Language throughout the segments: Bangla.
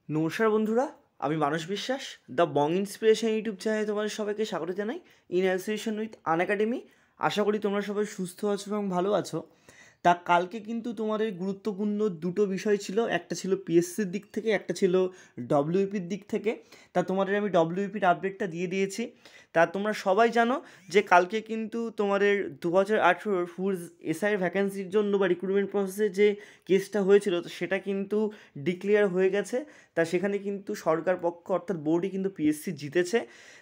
নমস্কার বন্ধুরা, আমি মানস বিশ্বাস। দ্য বং ইন্সপিরেশন ইউটিউব চ্যানেলে তোমাদের সবাইকে স্বাগত জানাই। In association with Unacademy. আশা করি তোমরা সবাই সুস্থ আছো এবং ভালো আছো। তা কালকে কিন্তু তোমাদের গুরুত্বপূর্ণ দুটো বিষয় ছিল, একটা ছিল পিএসসির দিক থেকে, একটা ছিল ডব্লিউপির দিক থেকে। তা তোমাদের আমি ডব্লিউপির আপডেটটা দিয়ে দিয়েছি। তা তোমরা সবাই জানো যে কালকে কিন্তু তোমাদের 2018 ফুড এসআইয়ের ভ্যাকেন্সির জন্য বা রিক্রুটমেন্ট প্রসেসে যে কেসটা হয়েছিল, তো সেটা কিন্তু ডিক্লেয়ার হয়ে গেছে। তা সেখানে কিন্তু সরকার পক্ষ অর্থাৎ বোর্ডই কিন্তু পিএসসি জিতেছে।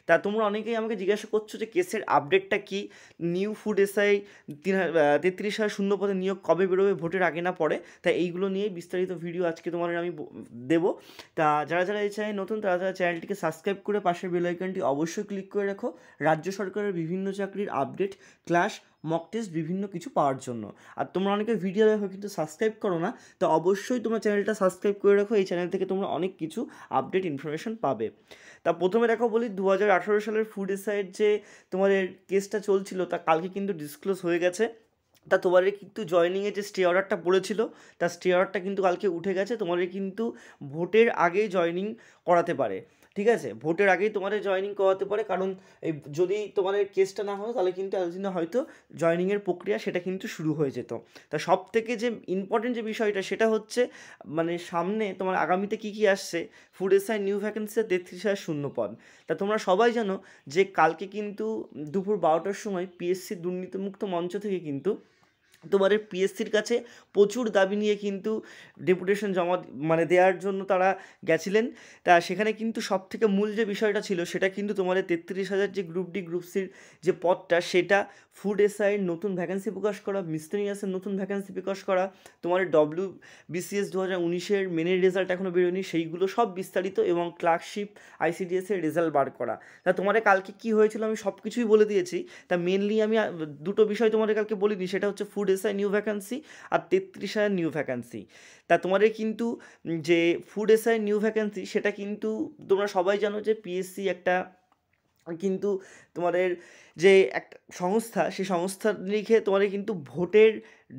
তা তোমরা অনেকেই আমাকে জিজ্ঞাসা করছো যে কেসের আপডেটটা কী, নিউ ফুড এসআই 33,000 শূন্য পদে নিয়োগ কবে বেরোবে, ভোটের আগে না পরে। তাই এইগুলো নিয়েই বিস্তারিত ভিডিও আজকে তোমাদের আমি দেবো। তা যারা যারা এই চ্যানেল নতুন, তারা যারা চ্যানেলটিকে সাবস্ক্রাইব করে পাশের বেল আইকনটি অবশ্যই ক্লিক করে রাখো রাজ্য সরকারের বিভিন্ন চাকরির আপডেট, ক্লাস, মক টেস্ট বিভিন্ন কিছু পাওয়ার জন্য। আর তোমরা অনেকে ভিডিও দেখো কিন্তু সাবস্ক্রাইব করো না, তো অবশ্যই তোমরা চ্যানেলটা সাবস্ক্রাইব করে রাখো। এই চ্যানেল থেকে তোমরা অনেক কিছু আপডেট ইনফরমেশন পাবে। তা প্রথমে দেখো বলি, 2018 সালের ফুড এসআইয়ের যে তোমাদের কেসটা চলছিল, তা কালকে কিন্তু ডিসক্লোজ হয়ে গেছে। তা তোমাদের কিন্তু জয়েনিংয়ে যে স্টে অর্ডারটা পড়েছিল, তার স্টে অর্ডারটা কিন্তু কালকে উঠে গেছে। তোমাদের কিন্তু ভোটের আগেই জয়েনিং করাতে পারে, ঠিক আছে? ভোটের আগেই তোমাদের জয়েনিং করাতে পারে, কারণ এই যদি তোমাদের কেসটা না হয় তাহলে কিন্তু এতদিনে হয়তো জয়েনিংয়ের প্রক্রিয়া সেটা কিন্তু শুরু হয়ে যেত। তা সব থেকে যে ইম্পর্টেন্ট যে বিষয়টা সেটা হচ্ছে, মানে সামনে তোমার আগামীতে কী কী আসছে। ফুড এসআই নিউ ভ্যাকেন্সি 33,000 শূন্য পদ। তা তোমরা সবাই জানো যে কালকে কিন্তু দুপুর 12টার সময় পিএসসি দুর্নীতিমুক্ত মঞ্চ থেকে কিন্তু তোমাদের পিএসসির কাছে প্রচুর দাবি নিয়ে কিন্তু ডেপুটেশন জমা মানে দেওয়ার জন্য তারা গেছিলেন। তা সেখানে কিন্তু সবথেকে মূল যে বিষয়টা ছিল সেটা কিন্তু তোমাদের 33,000 যে গ্রুপ ডি গ্রুপ সির যে পদটা, সেটা ফুড এসআইয়ের নতুন ভ্যাকেন্সি প্রকাশ করা, মিসলেনিয়াসের নতুন ভ্যাকেন্সি প্রকাশ করা, তোমাদের বিসিএস 2019-এর মেনের রেজাল্ট এখনও বেরোয়নি, সেইগুলো সব বিস্তারিত, এবং ক্লার্কশিপ আইসিডিএসের রেজাল্ট বার করা। তা তোমাদের কালকে কী হয়েছিল আমি সব কিছুই বলে দিয়েছি। তা মেনলি আমি দুটো বিষয় তোমাদের কালকে বলিনি, সেটা হচ্ছে ফুড এসআই নিউ ভ্যাকেন্সি আর 33,000 নিউ ভ্যাকেন্সি। তা তোমাদের কিন্তু যে ফুড এসআই নিউ ভ্যাকেন্সি সেটা কিন্তু তোমরা সবাই জানো যে পিএসসি একটা কিন্তু তোমাদের যে একটা সংস্থা, সেই সংস্থার লিখে তোমাদের কিন্তু ভোটের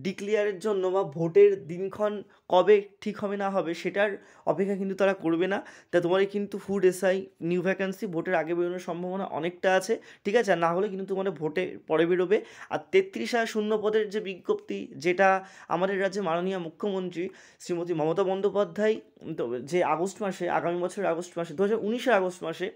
ডিক্লেয়ারের জন্য বা ভোটের দিনক্ষণ কবে ঠিক হবে না হবে সেটার অপেক্ষা কিন্তু তারা করবে না। তা তোমাদের কিন্তু ফুড এসআই নিউ ভ্যাকেন্সি ভোটের আগে বেরোনোর সম্ভাবনা অনেকটা আছে, ঠিক আছে? আর না হলে কিন্তু তোমাদের ভোটে পরে বেরোবে। আর 33,000 শূন্য পদের যে বিজ্ঞপ্তি, যেটা আমাদের রাজ্যে মাননীয় মুখ্যমন্ত্রী শ্রীমতী মমতা বন্দ্যোপাধ্যায় যে আগস্ট মাসে, আগামী বছরের আগস্ট মাসে, 2019-এর আগস্ট মাসে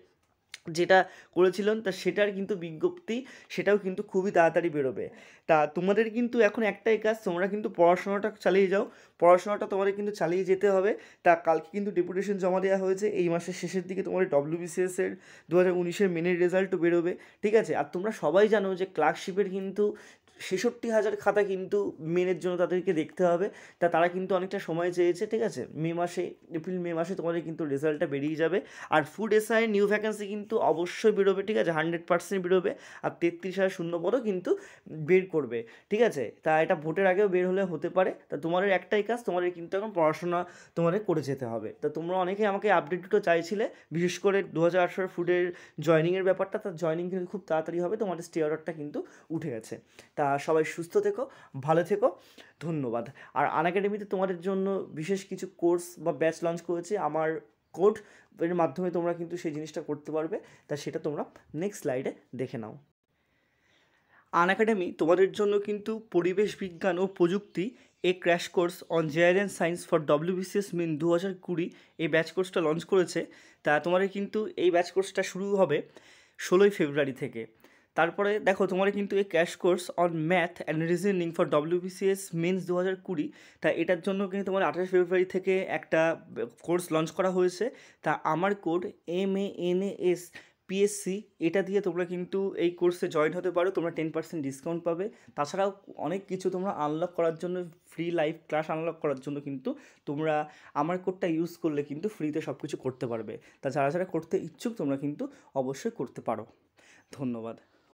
যেটা করেছিলেন, তা সেটার কিন্তু বিজ্ঞপ্তি সেটাও কিন্তু খুবই তাড়াতাড়ি বেরোবে। তা তোমাদের কিন্তু এখন একটাই কাজ, তোমরা কিন্তু পড়াশোনাটা চালিয়ে যাও, পড়াশোনাটা তোমাদের কিন্তু চালিয়ে যেতে হবে। তা কালকে কিন্তু ডেপুটেশন জমা দেওয়া হয়েছে, এই মাসের শেষের দিকে তোমাদের ডব্লিউবিসিএসের 2019-এর মেনের রেজাল্টও বেরোবে, ঠিক আছে? আর তোমরা সবাই জানো যে ক্লার্কশিপের কিন্তু 66,000 খাতা কিন্তু মেনের জন্য তাদেরকে দেখতে হবে। তা তারা কিন্তু অনেকটা সময় চেয়েছে, ঠিক আছে? মে মাসে, এপ্রিল মে মাসে তোমাদের কিন্তু রেজাল্টটা বেরিয়ে যাবে। আর ফুড এসআই নিউ ভ্যাকেন্সি কিন্তু অবশ্যই বেরোবে, ঠিক আছে? 100% বেরোবে। আর 33,000 শূন্য পদও কিন্তু বের করবে, ঠিক আছে? তা এটা ভোটের আগেও বের হলে হতে পারে। তা তোমাদের একটাই কাজ, তোমাদের কিন্তু এখন পড়াশোনা তোমাদের করে যেতে হবে। তা তোমরা অনেকেই আমাকে আপডেট দুটো চাইছিলে, বিশেষ করে 2018 ফুডের জয়নিংয়ের ব্যাপারটা। তার জয়নিং কিন্তু খুব তাড়াতাড়ি হবে, তোমাদের স্টে অর্ডারটা কিন্তু উঠে গেছে। তা সবাই সুস্থ থেকো, ভালো থেকো, ধন্যবাদ। আর আনএকাডেমিতে তোমাদের জন্য বিশেষ কিছু কোর্স বা ব্যাচ লঞ্চ করেছে, আমার কোড এর মাধ্যমে তোমরা কিন্তু সেই জিনিসটা করতে পারবে। তা সেটা তোমরা নেক্সট স্লাইডে দেখে নাও। আনএকাডেমি তোমাদের জন্য কিন্তু পরিবেশ বিজ্ঞান ও প্রযুক্তি এ crash course on JR and science for WBCS main 2020 এই ব্যাচ কোর্সটা লঞ্চ করেছে। তা তোমাদের কিন্তু এই ব্যাচ কোর্সটা শুরু হবে 16ই ফেব্রুয়ারি থেকে। তারপরে দেখো, তোমার কিন্তু এই crash course on math and reasoning for WBCS mains 2020, তা এটার জন্য কিন্তু তোমার 28 ফেব্রুয়ারি থেকে একটা কোর্স লঞ্চ করা হয়েছে। তা আমার কোড MANAS পিএসসি, এটা দিয়ে তোমরা কিন্তু এই কোর্সে জয়েন হতে পারো, তোমরা 10% ডিসকাউন্ট পাবে। তাছাড়াও অনেক কিছু তোমরা আনলক করার জন্য, ফ্রি লাইভ ক্লাস আনলক করার জন্য কিন্তু তোমরা আমার কোডটা ইউজ করলে কিন্তু ফ্রিতে সব কিছু করতে পারবে। তা যারা যারা করতে ইচ্ছুক তোমরা কিন্তু অবশ্যই করতে পারো। ধন্যবাদ।